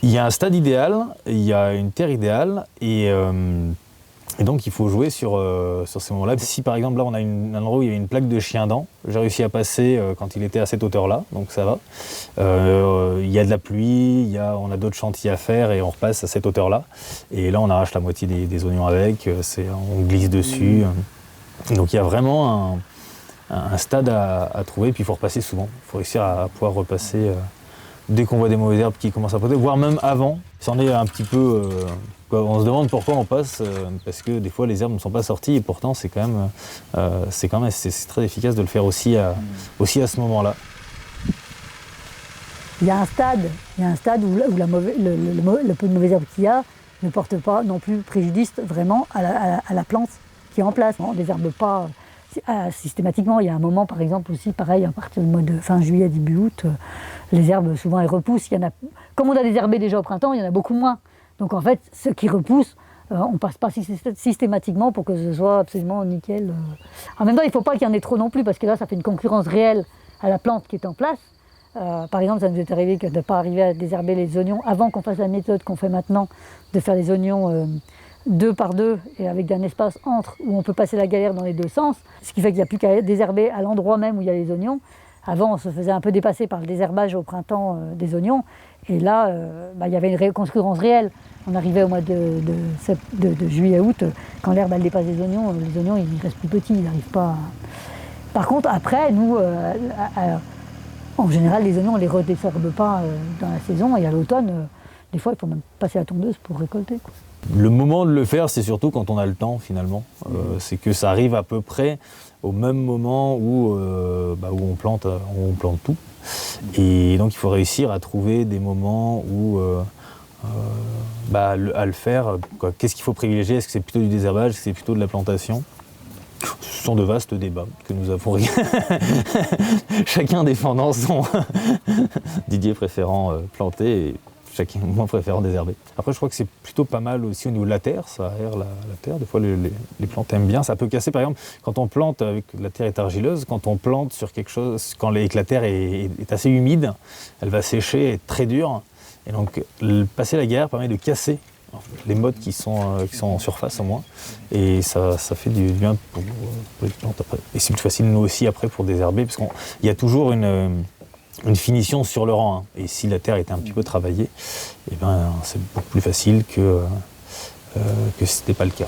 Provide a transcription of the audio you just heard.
Il y a un stade idéal, il y a une terre idéale et donc il faut jouer sur ces moments-là. Si par exemple là on a un endroit où il y a une plaque de chien-dent, j'ai réussi à passer quand il était à cette hauteur-là, donc ça va. Il y a de la pluie, on a d'autres chantiers à faire et on repasse à cette hauteur-là. Et là on arrache la moitié des oignons avec, on glisse dessus. Donc il y a vraiment un stade à trouver, puis il faut repasser souvent. Il faut réussir à pouvoir repasser dès qu'on voit des mauvaises herbes qui commencent à poser, voire même avant. C'en est un petit peu... on se demande pourquoi on passe, parce que des fois les herbes ne sont pas sorties et pourtant c'est quand même c'est très efficace de le faire aussi à ce moment-là. Il y a un stade où le peu de mauvaises herbes qu'il y a ne porte pas non plus préjudice vraiment à la plante qui est en place. On ne désherbe pas systématiquement. Il y a un moment, par exemple, aussi, pareil, à partir du mois de fin juillet, début août, les herbes, souvent, elles repoussent. Comme on a désherbé déjà au printemps, il y en a beaucoup moins. Donc, en fait, ce qui repousse, on ne passe pas systématiquement pour que ce soit absolument nickel. En même temps, il ne faut pas qu'il y en ait trop non plus, parce que là, ça fait une concurrence réelle à la plante qui est en place. Par exemple, ça nous est arrivé de ne pas arriver à désherber les oignons avant qu'on fasse la méthode qu'on fait maintenant, de faire des oignons 2 par 2 et avec un espace entre où on peut passer la galère dans les deux sens, ce qui fait qu'il n'y a plus qu'à désherber à l'endroit même où il y a les oignons. Avant, on se faisait un peu dépasser par le désherbage au printemps des oignons, et là, il y avait une concurrence réelle. On arrivait au mois de juillet-août, quand l'herbe elle dépasse les oignons ils restent plus petits, ils n'arrivent pas. Par contre, après, nous, en général, les oignons on les redésherbe pas dans la saison, et à l'automne, des fois, il faut même passer la tondeuse pour récolter, quoi. Le moment de le faire, c'est surtout quand on a le temps, finalement. C'est que ça arrive à peu près au même moment où on plante tout. Et donc, il faut réussir à trouver des moments où à le faire. Qu'est-ce qu'il faut privilégier? Est-ce que c'est plutôt du désherbage? Est-ce que c'est plutôt de la plantation? Ce sont de vastes débats que nous avons chacun défendant son Didier préférant planter et chacun moins préférant désherber. Après, je crois que c'est plutôt pas mal aussi au niveau de la terre, ça aère la terre. Des fois, les plantes aiment bien. Ça peut casser, par exemple, quand on plante avec la terre est argileuse, quand on plante sur quelque chose, quand la terre est assez humide, elle va sécher, être très dure. Et donc, passer la galère permet de casser les mottes qui sont en surface au moins. Et ça fait du bien pour les plantes après. Et c'est plus facile, nous aussi, après, pour désherber, parce qu'il y a toujours une finition sur le rang. Et si la terre était un petit peu travaillée, c'est beaucoup plus facile que si ce n'était pas le cas.